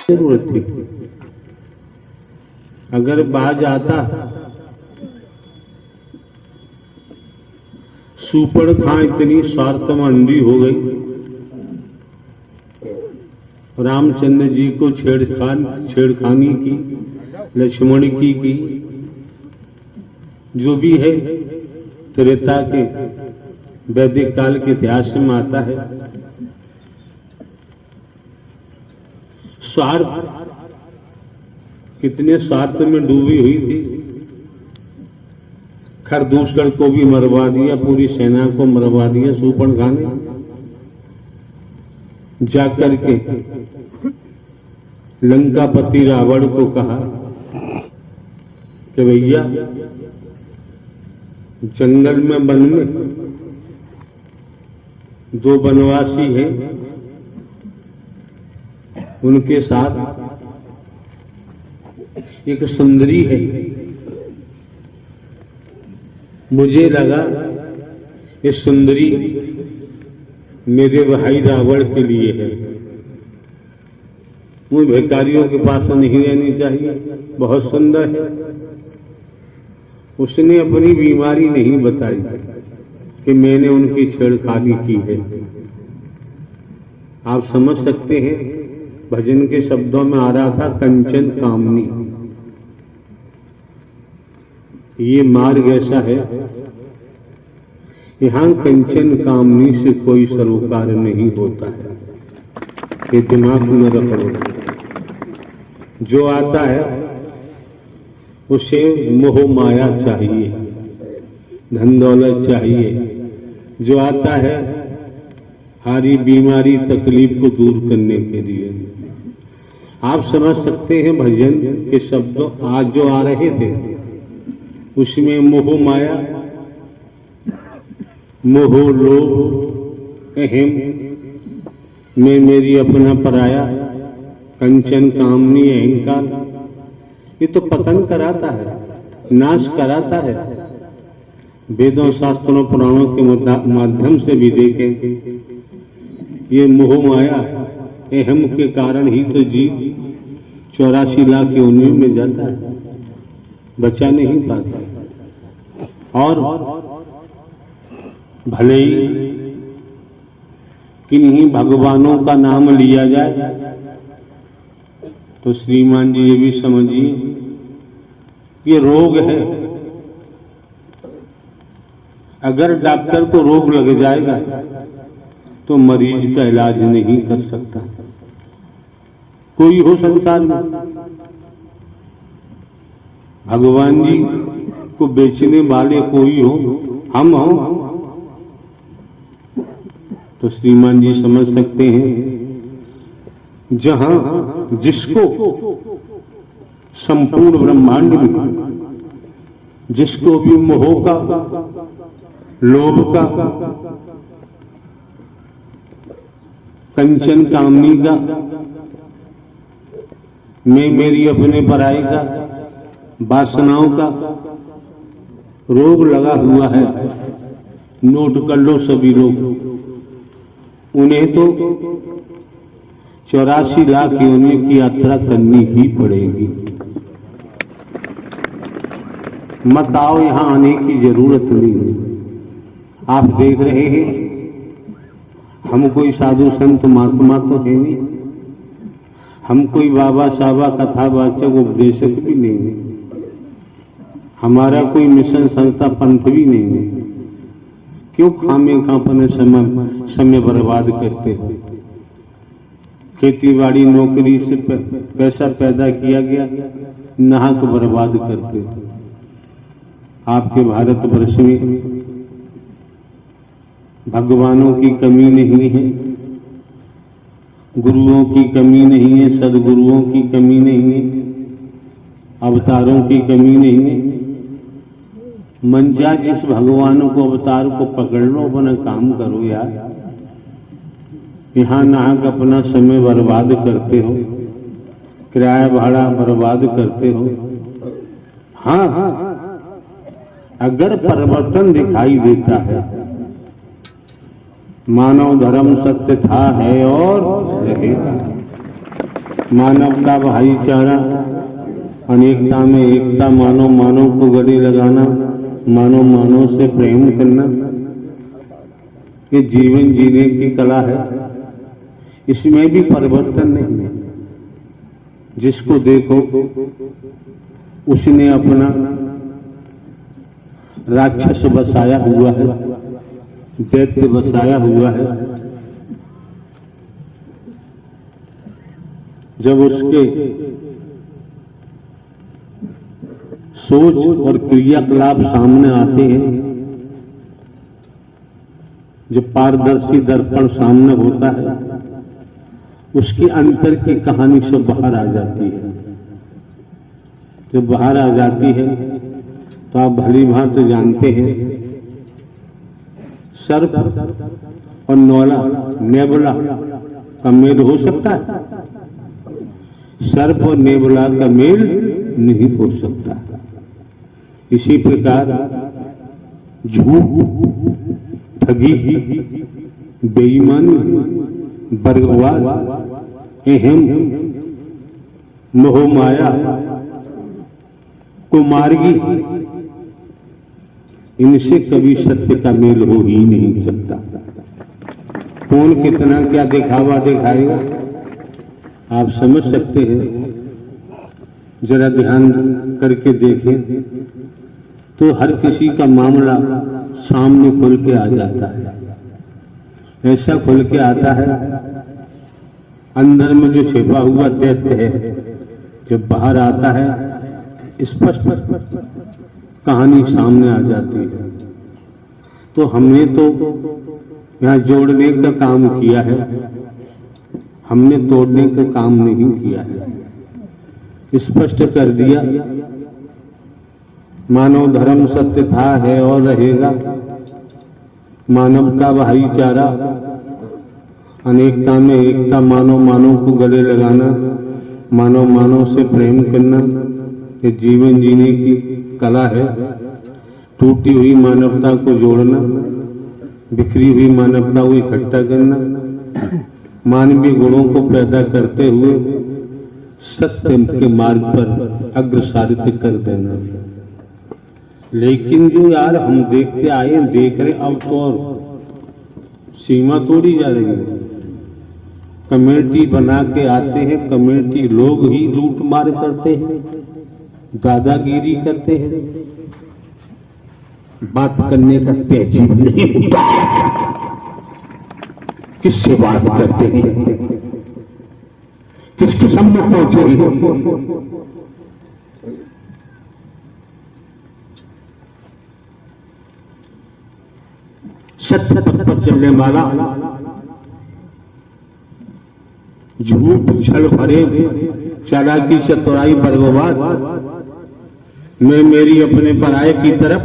जरूरत थी? अगर बाज आता, सूपड़खां इतनी स्वार्थ में अंधी हो गई, रामचंद्र जी को छेड़खानी की, लक्ष्मण की, जो भी है त्रेता के वैदिक काल के इतिहास में आता है। स्वार्थ, कितने स्वार्थ में डूबी हुई थी। खरदूषण को भी मरवा दिया, पूरी सेना को मरवा दिया सूपड़खां ने। जाकर के लंकापति रावण को कहा कि भैया जंगल में, वन में दो वनवासी हैं, उनके साथ एक सुंदरी है। मुझे लगा ये सुंदरी मेरे भाई रावण के लिए है, वो भिखारियों के पास नहीं रहनी चाहिए, बहुत सुंदर है। उसने अपनी बीमारी नहीं बताई कि मैंने उनकी छेड़खानी की है। आप समझ सकते हैं, भजन के शब्दों में आ रहा था कंचन कामनी। ये मार्ग ऐसा है, यहां कंचन कामनी से कोई सरोकार नहीं होता है। ये दिमाग में रखो। जो आता है उसे मोह माया चाहिए, धन दौलत चाहिए। जो आता है हमारी बीमारी तकलीफ को दूर करने के लिए। आप समझ सकते हैं भजन के शब्द आज जो आ रहे थे, उसमें मोह माया, मोह लोभ, अहम, मैं मेरी अपना पराया, कंचन कामनी, अहंकार, ये तो पतन कराता है, नाश कराता है। वेदों शास्त्रों पुराणों के माध्यम से भी देखें, ये मोह माया अहम के कारण ही तो जीव 84 लाख योनियों में जाता है, बचा नहीं पाता। और भले ही किन्हीं भगवानों का नाम लिया जाए तो श्रीमान जी ये भी समझिए, ये रोग है। अगर डॉक्टर को रोग लग जाएगा तो मरीज का इलाज नहीं कर सकता। कोई हो संसार में, भगवान जी को बेचने वाले कोई हो, हम हो, तो श्रीमान जी समझ सकते हैं, जहां जिसको संपूर्ण ब्रह्मांड में जिसको भी मोह का, लोभ का, कंचन कामनी का, मैं मेरी अपने पराई का, वासनाओं का रोग लगा हुआ है, नोट कर लो सभी लोग। उन्हें तो 84 लाख योनियों की यात्रा करनी ही पड़ेगी। मत आओ, यहां आने की जरूरत नहीं है। आप देख रहे हैं, हम कोई साधु संत महात्मा तो है नहीं, हम कोई बाबा साबा कथावाचक उपदेशक भी नहीं है, हमारा कोई मिशन संस्था पंथ भी नहीं है। क्यों खामे खापने समय बर्बाद करते हो? खेतीबाड़ी नौकरी से पैसा पैदा किया गया, नाहक बर्बाद करते हो। आपके भारतवर्ष में भगवानों की कमी नहीं है, गुरुओं की कमी नहीं है, सदगुरुओं की कमी नहीं है, अवतारों की कमी नहीं है। मन चाहे जिस भगवान को, अवतार को पकड़ लो, अपना काम करो यार। यहां नाहक अपना समय बर्बाद करते हो, किराया भाड़ा बर्बाद करते हो। हाँ, अगर परिवर्तन दिखाई देता है, मानव धर्म सत्य था, है और रहेगा। मानवता भाईचारा, अनेकता में एकता, मानव मानव को गले लगाना, मानव मानव से प्रेम करना, ये जीवन जीने की कला है। इसमें भी परिवर्तन नहीं है। जिसको देखो उसने अपना राक्षस बसाया हुआ है, दैत्य बसाया हुआ है। जब उसके सोच और क्रियाकलाप सामने आते हैं, जब पारदर्शी दर्पण सामने होता है, उसके अंतर की कहानी सब बाहर आ जाती है। जब बाहर आ जाती है तो आप भली भांति जानते हैं, सर्प और नौला, नेबुला का मेल हो सकता है? सर्प और नेबुला का मेल नहीं हो सकता। इसी प्रकार झूठ, ठगी, बेईमानी, वर्गवाद, अहम, मोहमाया, कुमार्गी, इनसे कभी सत्य का मेल हो ही नहीं सकता। कौन कितना क्या दिखावा दिखाएगा आप समझ सकते हैं। जरा ध्यान करके देखें तो हर किसी का मामला सामने खुल के आ जाता है। ऐसा खुल के आता है, अंदर में जो छिपा हुआ दैत्य है जब बाहर आता है, स्पष्ट कहानी सामने आ जाती है। तो हमने तो यहां जोड़ने का काम किया है, हमने तोड़ने का काम नहीं किया है। स्पष्ट कर दिया, मानव धर्म सत्य था, है और रहेगा। मानवता भाईचारा, अनेकता में एकता, मानव मानव को गले लगाना, मानव मानव से प्रेम करना, ये जीवन जीने की कला है। टूटी हुई मानवता को जोड़ना, बिखरी हुई मानवता को इकट्ठा करना, मानवीय गुणों को पैदा करते हुए सत्य के मार्ग पर अग्रसारित कर देना। लेकिन जो यार हम देखते आए, देख रहे, अब तो और सीमा तोड़ी जा रही है। कमेटी बना के आते हैं, कमेटी लोग ही लूट मार करते हैं, दादागिरी करते हैं। बात करने का तहजीब नहीं होता। किससे बात करते हैं, किसके सामने पहुंचे हैं। सत्य पथ पर चलने वाला, झूठ, छल भरे, चालाकी, चतुराई, वर्गवाद में मेरी अपने पराये की तरफ